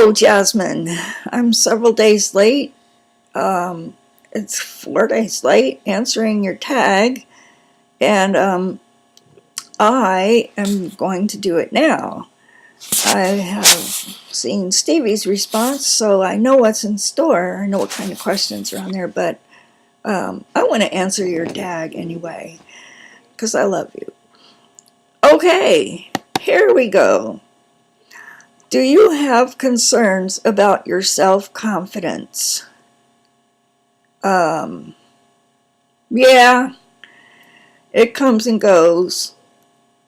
Hello, Jasmine. I'm several days late. It's 4 days late answering your tag, and I am going to do it now. I have seen Stevie's response, so I know what's in store. I know what kind of questions are on there, but I want to answer your tag anyway, because I love you. Okay, here we go. Do you have concerns about your self-confidence? Yeah, it comes and goes.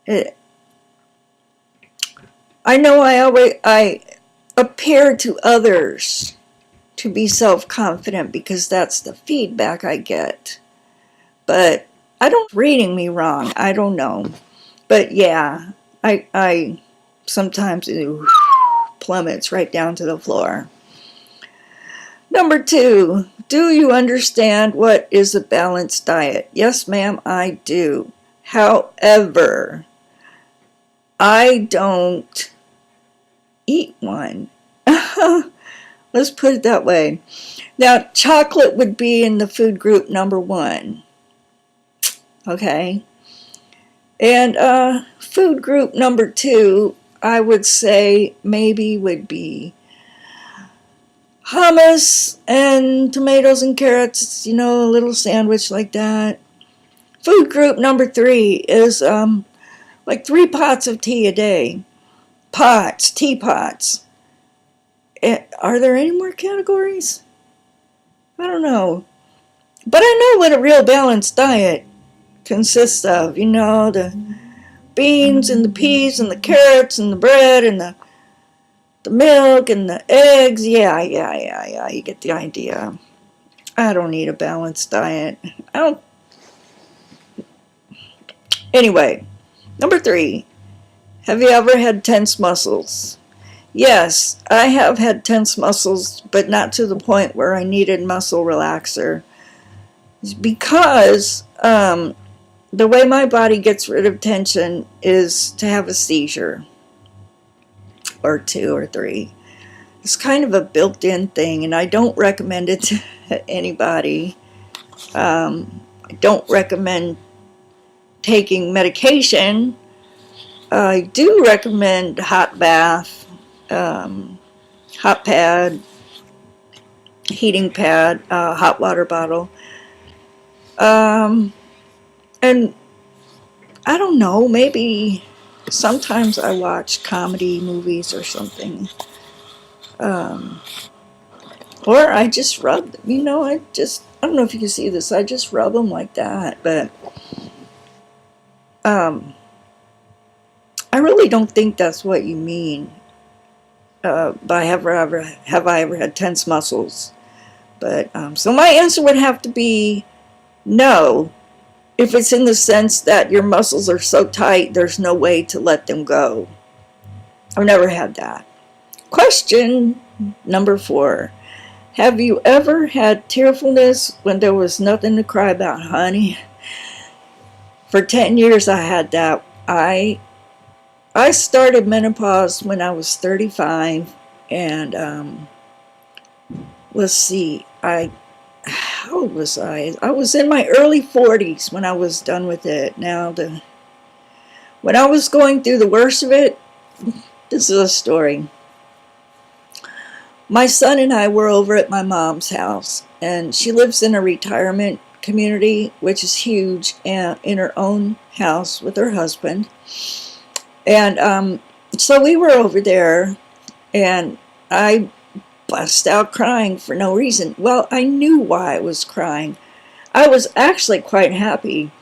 I know I appear to others to be self-confident because that's the feedback I get. But I don't reading me wrong. I don't know. But yeah, I sometimes it plummets right down to the floor. Number 2, do you understand what is a balanced diet? Yes, ma'am, I do. However, I don't eat one. Let's put it that way. Now, chocolate would be in the food group number 1. Okay? And food group number 2, I would say maybe would be hummus and tomatoes and carrots, a little sandwich like that. Food group number 3 is like 3 pots of tea a day. Teapots. Are there any more categories? I don't know. But I know what a real balanced diet consists of. The beans and the peas and the carrots and the bread and the milk and the eggs. Yeah. You get the idea. I don't need a balanced diet. I don't. Anyway, number 3. Have you ever had tense muscles? Yes, I have had tense muscles, but not to the point where I needed muscle relaxer. Because the way my body gets rid of tension is to have a seizure. Or 2 or 3. It's kind of a built-in thing, and I don't recommend it to anybody. I don't recommend taking medication. I do recommend hot bath, hot pad, heating pad, hot water bottle. And I don't know, maybe sometimes I watch comedy movies or something. Or I just rub them, I don't know if you can see this, I just rub them like that, but I really don't think that's what you mean by have I ever had tense muscles. But so my answer would have to be no, if it's in the sense that your muscles are so tight there's no way to let them go. I've never had that. Question number 4. Have you ever had tearfulness when there was nothing to cry about, honey? For 10 years I had that. I started menopause when I was 35, and let's see, how old was I? I was in my early 40s when I was done with it. Now, when I was going through the worst of it, this is a story. My son and I were over at my mom's house, and she lives in a retirement community, which is huge, and in her own house with her husband. And so we were over there, and I bust out crying for no reason. Well, I knew why I was crying. I was actually quite happy,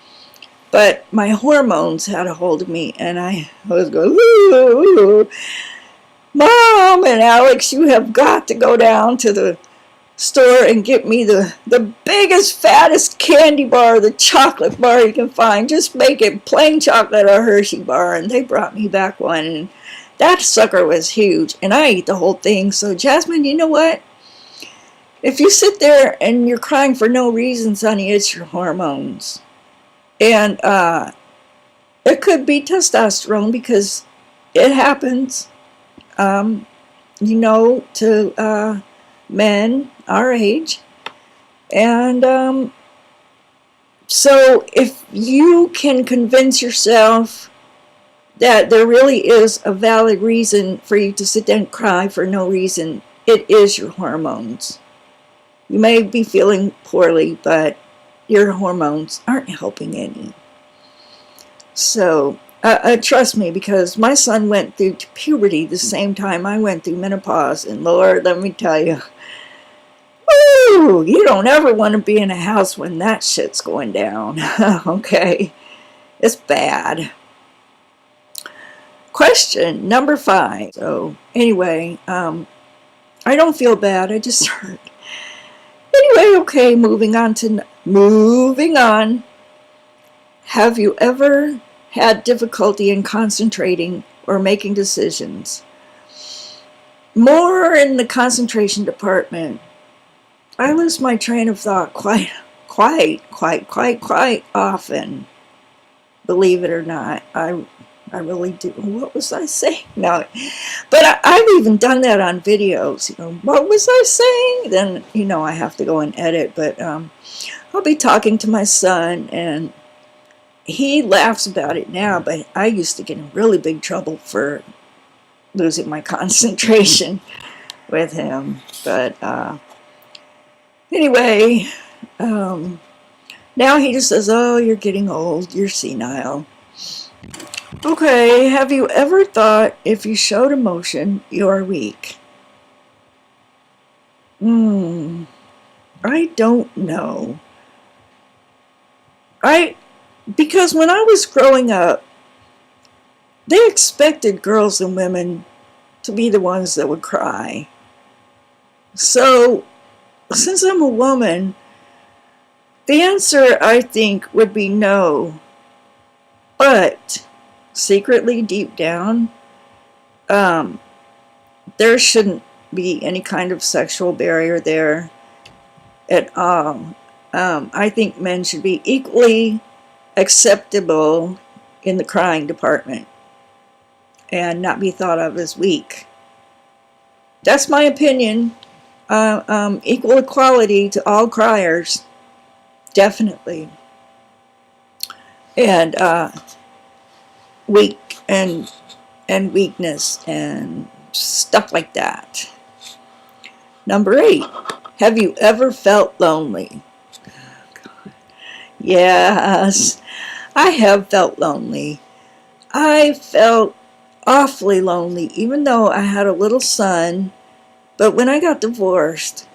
but my hormones had a hold of me, and I was going, ooh, Mom and Alex, you have got to go down to the store and get me the biggest, fattest candy bar, the chocolate bar you can find. Just make it plain chocolate or Hershey bar. And they brought me back one, and that sucker was huge, and I ate the whole thing. So Jasmine, you know what? If you sit there and you're crying for no reason, honey, it's your hormones. And it could be testosterone because it happens. to men our age. And so if you can convince yourself that there really is a valid reason for you to sit there and cry for no reason, it is your hormones. You may be feeling poorly, but your hormones aren't helping any. So trust me, because my son went through puberty the same time I went through menopause, and Lord, let me tell you, woo, you don't ever want to be in a house when that shit's going down. Okay, it's bad. Question number 5. So anyway, I don't feel bad, I just hurt. Anyway, okay, moving on. Have you ever had difficulty in concentrating or making decisions? More in the concentration department. I lose my train of thought quite often. Believe it or not, I really do. What was I saying? No, but I've even done that on videos. What was I saying? Then I have to go and edit. But I'll be talking to my son, and he laughs about it now. But I used to get in really big trouble for losing my concentration with him. But anyway, now he just says, "Oh, you're getting old. You're senile." Okay, have you ever thought if you showed emotion, you're weak? I don't know. Because when I was growing up, they expected girls and women to be the ones that would cry. So, since I'm a woman, the answer, I think, would be no. But secretly, deep down, there shouldn't be any kind of sexual barrier there at all. I think men should be equally acceptable in the crying department and not be thought of as weak. That's my opinion. Equal equality to all criers, definitely. And weak and weakness and stuff like that. Number 8, have you ever felt lonely? Yes, I have felt lonely. I felt awfully lonely, even though I had a little son. But when I got divorced,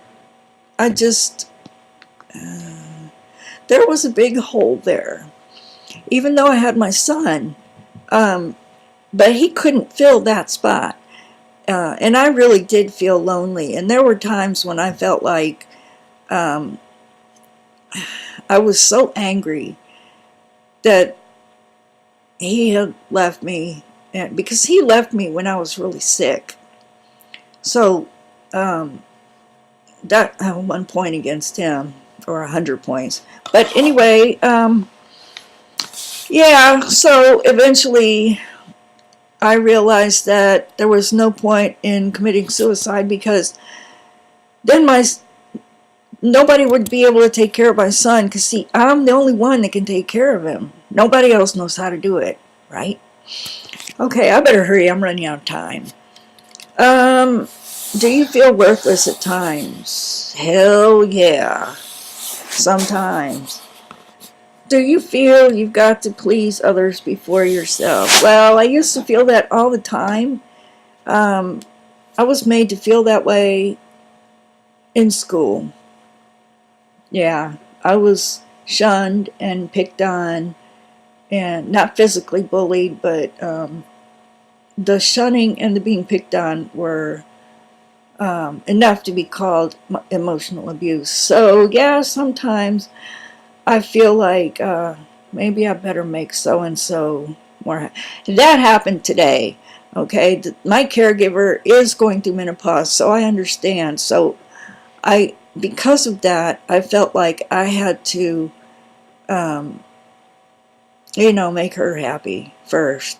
I just, there was a big hole there. Even though I had my son, but he couldn't fill that spot. And I really did feel lonely. And there were times when I felt like I was so angry that he had left me, because he left me when I was really sick. So that 1 point against him, or 100 points. But anyway, yeah, so eventually I realized that there was no point in committing suicide, because then nobody would be able to take care of my son, because see, I'm the only one that can take care of him. Nobody else knows how to do it, right? Okay, I better hurry. I'm running out of time. Do you feel worthless at times? Hell yeah. Sometimes. Do you feel you've got to please others before yourself? Well, I used to feel that all the time. I was made to feel that way in school. Yeah, I was shunned and picked on, and not physically bullied, but the shunning and the being picked on were enough to be called emotional abuse. So yeah, sometimes I feel like maybe I better make so-and-so more. That happened today. Okay, my caregiver is going through menopause, so I understand. So because of that, I felt like I had to, make her happy first.